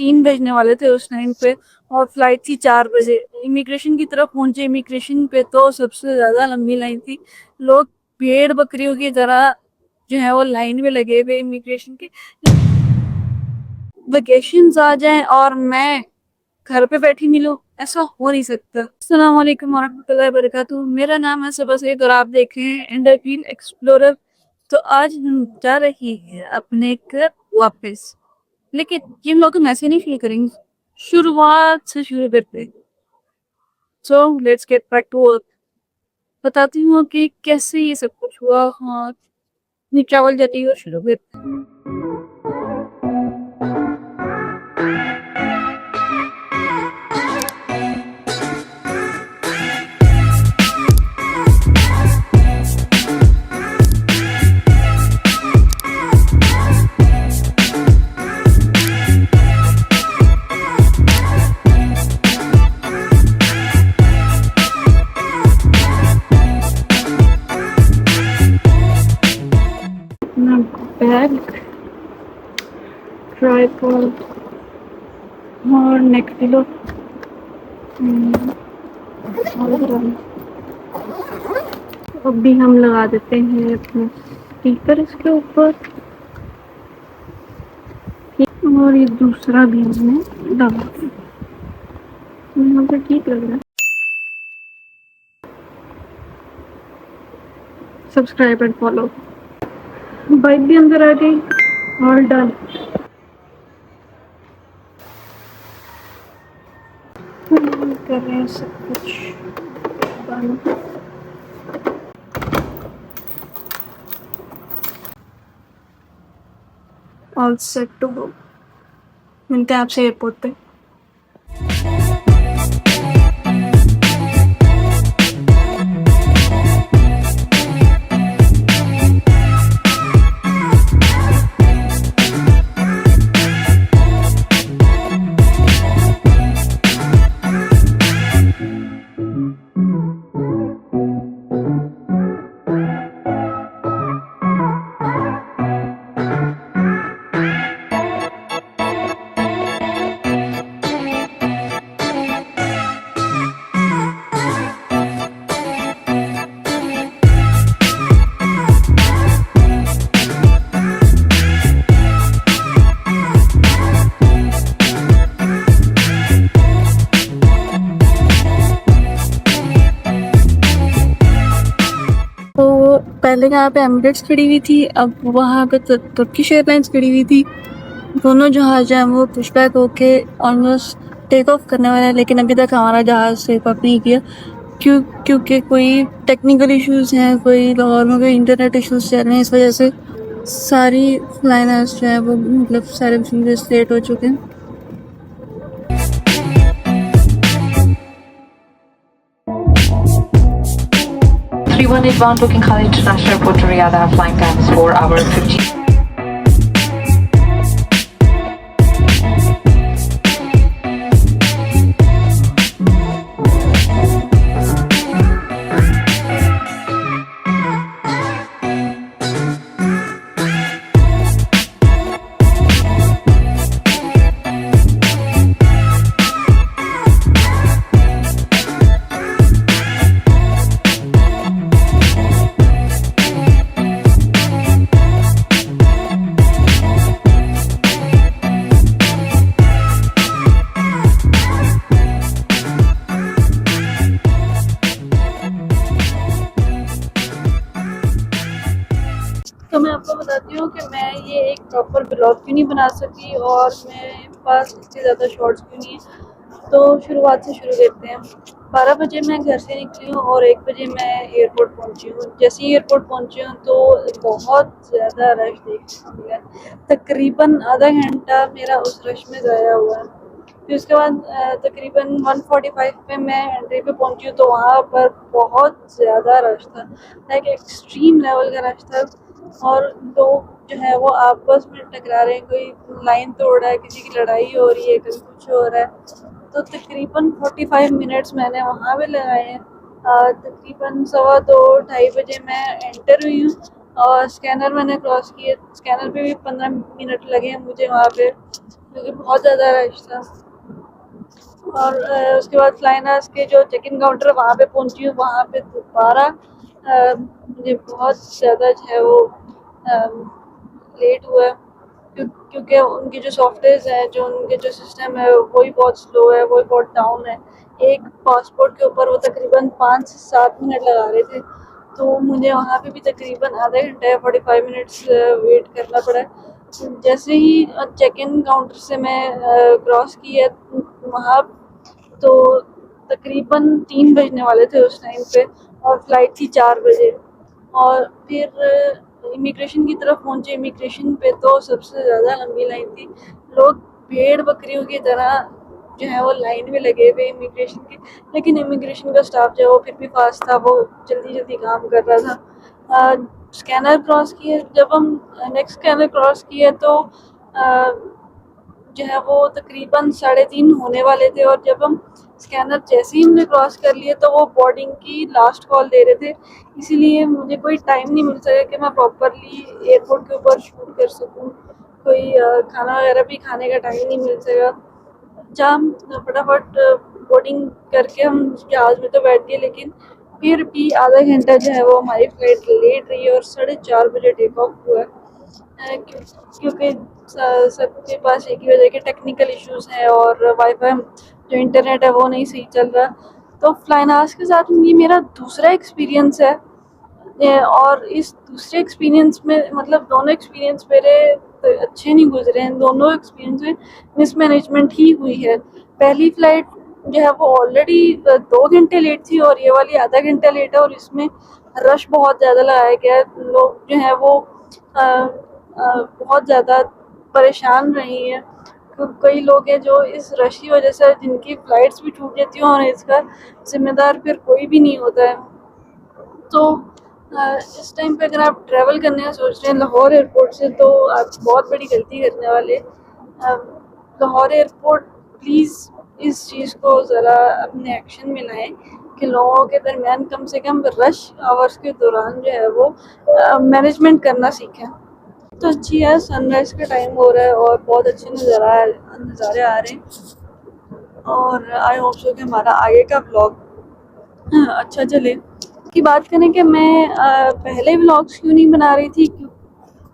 3 बजने वाले थे उस टाइम पे और फ्लाइट थी 4 बजे। इमिग्रेशन की तरफ पहुंचे, इमिग्रेशन पे तो सबसे ज़्यादा लंबी लाइन थी। लोग भेड़-बकरियों की तरह जो है वो लाइन में लगे हुए इमिग्रेशन के। वेकेशंस आ जाएँ और मैं घर पे बैठी मिलूँ, ऐसा हो नहीं सकता। अस्सलाम वालेकुम वरहमतुल्लाहि वबरकातुहू। मेरा नाम है सबा सईद और आप देख रहे हैं एंडरग्रीन एक्सप्लोरर। तो आज हम जा रहे हैं अपने घर वापस, लेकिन ये व्लॉग हम ऐसे नहीं शुरू करेंगे, शुरुआत से शुरू करते। So let's get back to work. बताती हूँ कि कैसे ये सब कुछ हुआ। हाँ, अपनी ट्रैवल जर्नी को शुरू करते हैं। अपना बैग, ट्राइपॉड और नेक पिलो अब भी हम लगा देते हैं अपने स्पीकर इसके ऊपर और ये दूसरा भी हमने लगा दिया। यहाँ पर ठीक लग रहा है। Subscribe and follow. बाइक भी अंदर आ गई और डन। कर रहे हैं सब कुछ बंद। All set to go. मिलते हैं आपसे एयरपोर्ट पे। पहले यहाँ पे एमिरेट्स खड़ी हुई थी, अब वहाँ पे तुर्किश एयरलाइंस खड़ी हुई थी। दोनों जहाज हैं वो पुशबैक होके ऑलमोस्ट टेक ऑफ करने वाले हैं, लेकिन अभी तक हमारा जहाज टेक ऑफ नहीं किया क्योंकि कोई टेक्निकल इश्यूज हैं, कोई लाहौर में कोई इंटरनेट इश्यूज चल रहे हैं। इस वजह से सारी लाइनर्स जो हैं वो मतलब सर्विस लेट हो चुके हैं। One inbound booking Khalid International Airport to Riyadh. Our flying time is 4 hours 15. तो मैं आपको बताती हूँ कि मैं ये एक प्रॉपर ब्लॉग क्यों नहीं बना सकी और मेरे पास इससे ज़्यादा शॉर्ट्स क्यों नहीं है। तो शुरुआत से शुरू करते हैं। 12 बजे मैं घर से निकली हूँ और 1 बजे मैं एयरपोर्ट पहुँची हूँ। जैसे ही एयरपोर्ट पहुँची हूँ तो बहुत ज़्यादा रश देखने को मिला। तकरीबन आधा घंटा मेरा उस रश में ज़ाया हुआ है। फिर उसके बाद तकरीबन 1:45 पे मैं एंट्री पे पहुँची हूँ तो वहाँ पर बहुत ज़्यादा रश था, लाइक एक्सट्रीम लेवल का रश था। और लोग जो है वो आपस में टकरा रहे हैं, कोई लाइन तोड़ रहा है, किसी की लड़ाई हो रही है, कभी कुछ हो रहा है। तो तकरीबन 45 मिनट्स मैंने वहाँ पे लगाए हैं। तकरीबन 2:15-2:30 बजे मैं एंटर हुई हूँ और स्कैनर मैंने क्रॉस किए। स्कैनर पे भी 15 मिनट लगे हैं मुझे वहाँ पे। क्योंकि बहुत ज़्यादा रश था। और उसके बाद फ्लाइनास के जो चेक इन काउंटर वहाँ पे पहुँची हूँ, वहाँ पे दोबारा मुझे बहुत ज़्यादा जो है वो लेट हुआ है, क्योंकि उनकी जो सॉफ्टवेयर है, जो उनके जो सिस्टम है वही बहुत स्लो है, वही बहुत डाउन है। एक पासपोर्ट के ऊपर वो तकरीबन 5 से 7 मिनट लगा रहे थे, तो मुझे वहाँ पे भी तकरीबन आधा घंटा या 45 मिनट्स वेट करना पड़ा। जैसे ही चेक इन काउंटर से मैं क्रॉस किया वहाँ, तो तकरीबन 3 बजने वाले थे उस टाइम पे, और फ्लाइट थी 4 बजे। और फिर इमिग्रेशन की तरफ पहुँचे। इमिग्रेशन पे तो सबसे ज़्यादा लंबी लाइन थी। लोग भेड़ बकरियों की तरह जो है वो लाइन में लगे हुए इमिग्रेशन के, लेकिन इमिग्रेशन का स्टाफ जो है वो फिर भी फास्ट था, वो जल्दी जल्दी काम कर रहा था। स्कैनर क्रॉस किए, जब हम नेक्स्ट स्कैनर क्रॉस किए तो जो है वो तकरीबन 3:30 होने वाले थे, और जब हम स्कैनर जैसे ही हमने क्रॉस कर लिए तो वो बोर्डिंग की लास्ट कॉल दे रहे थे, इसीलिए मुझे कोई टाइम नहीं मिल सका कि मैं प्रॉपरली एयरपोर्ट के ऊपर शूट कर सकूं। कोई खाना वगैरह भी खाने का टाइम नहीं मिल सका। जाम फटाफट बोर्डिंग करके हम जहाज़ में तो बैठ गए, लेकिन फिर भी आधा घंटा जो है वो हमारी फ्लाइट लेट रही है, और 4:30 बजे टेक ऑफ हुआ है। क्योंकि सबके पास एक ही वजह के टेक्निकल इश्यूज हैं, और वाईफाई जो इंटरनेट है वो नहीं सही चल रहा। तो फ्लाइनास के साथ ये मेरा दूसरा एक्सपीरियंस है। और इस दूसरे एक्सपीरियंस में मतलब दोनों एक्सपीरियंस मेरे अच्छे नहीं गुजरे हैं। दोनों एक्सपीरियंस में मिसमैनेजमेंट ही हुई है। पहली फ़्लाइट जो है वो ऑलरेडी 2 घंटे लेट थी, और ये वाली आधा घंटा लेट है, और इसमें रश बहुत ज़्यादा लगाया गया है। लोग जो हैं वो बहुत ज़्यादा परेशान रहे हैं। कई लोग हैं जो इस रश की वजह से जिनकी फ़्लाइट्स भी छूट जाती हैं, और इसका ज़िम्मेदार फिर कोई भी नहीं होता है। तो इस टाइम पे अगर आप ट्रैवल करने का सोच रहे हैं लाहौर एयरपोर्ट से, तो आप बहुत बड़ी गलती करने वाले। लाहौर एयरपोर्ट प्लीज़ इस चीज़ को ज़रा अपने एक्शन में लाएं कि लोगों के दरमियान कम से कम रश आवर्स के दौरान जो है वो मैनेजमेंट करना सीखें। तो अच्छी है, सनराइज़ का टाइम हो रहा है और बहुत अच्छे नज़ारे आ रहे हैं, और आई होप सो कि हमारा आगे का ब्लॉग अच्छा चले। की बात करें कि मैं पहले व्लॉग्स क्यों नहीं बना रही थी,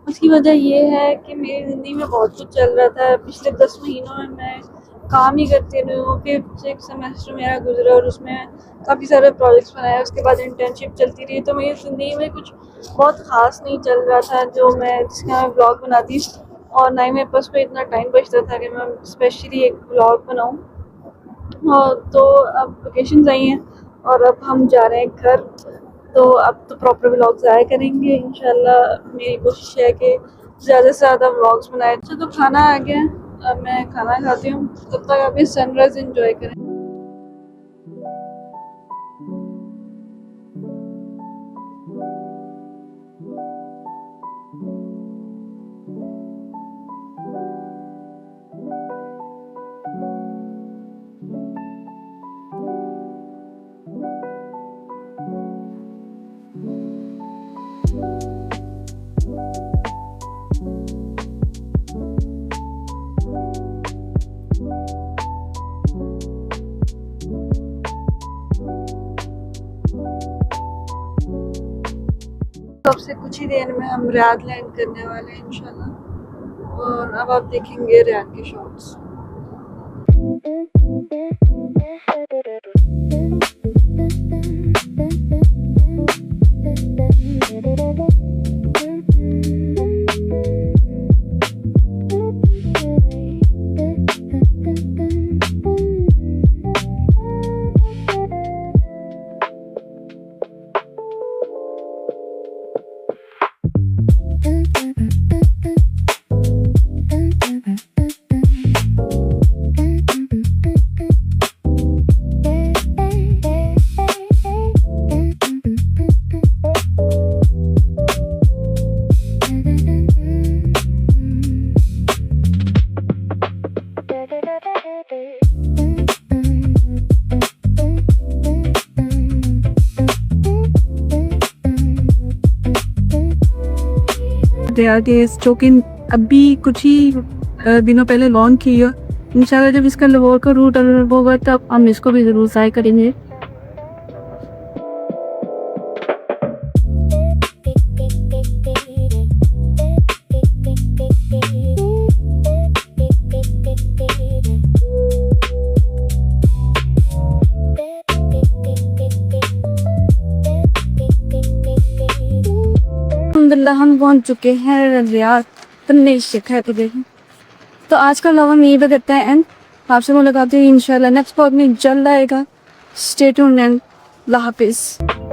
उसकी वजह ये है कि मेरी ज़िंदगी में बहुत कुछ चल रहा था। पिछले 10 महीनों में मैं काम ही करती रही हूँ। 5th सेमेस्टर मेरा गुजरा और उसमें काफ़ी सारे प्रोजेक्ट्स बनाए। उसके बाद इंटर्नशिप चलती रही, तो मेरी ज़िंदगी में कुछ बहुत ख़ास नहीं चल रहा था जो मैं जिसका मैं ब्लॉग बनाती, और ना ही मेरे पास में इतना टाइम बचता था कि मैं स्पेशली एक ब्लॉग बनाऊँ। तो अब वेकेशंस आई हैं और अब हम जा रहे हैं घर, तो अब तो प्रॉपर व्लॉग्स आया करेंगे इंशाल्लाह। मेरी कोशिश है कि ज़्यादा से ज़्यादा व्लॉग्स बनाए। अच्छा, तो खाना आ गया, अब मैं खाना खाती हूँ, तब तक आप ये सनराइज़ एंजॉय करें। अब से कुछ ही देर में हम रियाद लैंड करने वाले हैं इंशाल्लाह, और अब आप देखेंगे रियाद के शॉट्स। There are days जो कि अभी कुछ ही दिनों पहले लॉन्च की है। इंशाल्लाह जब इसका लाहौर का रूट होगा तब हम इसको भी ज़रूर ट्राई करेंगे। अल्हम्दुलिल्लाह हम पहुंच चुके हैं रियाद। तन्ने शेख है तुझे। तो आज का व्लॉग हम यहीं पे करते हैं एंड आपसे मुलाकात है इंशाल्लाह नेक्स्ट व्लॉग में जल्द आएगा। स्टे ट्यून्ड एंड अल्लाह हाफिज़।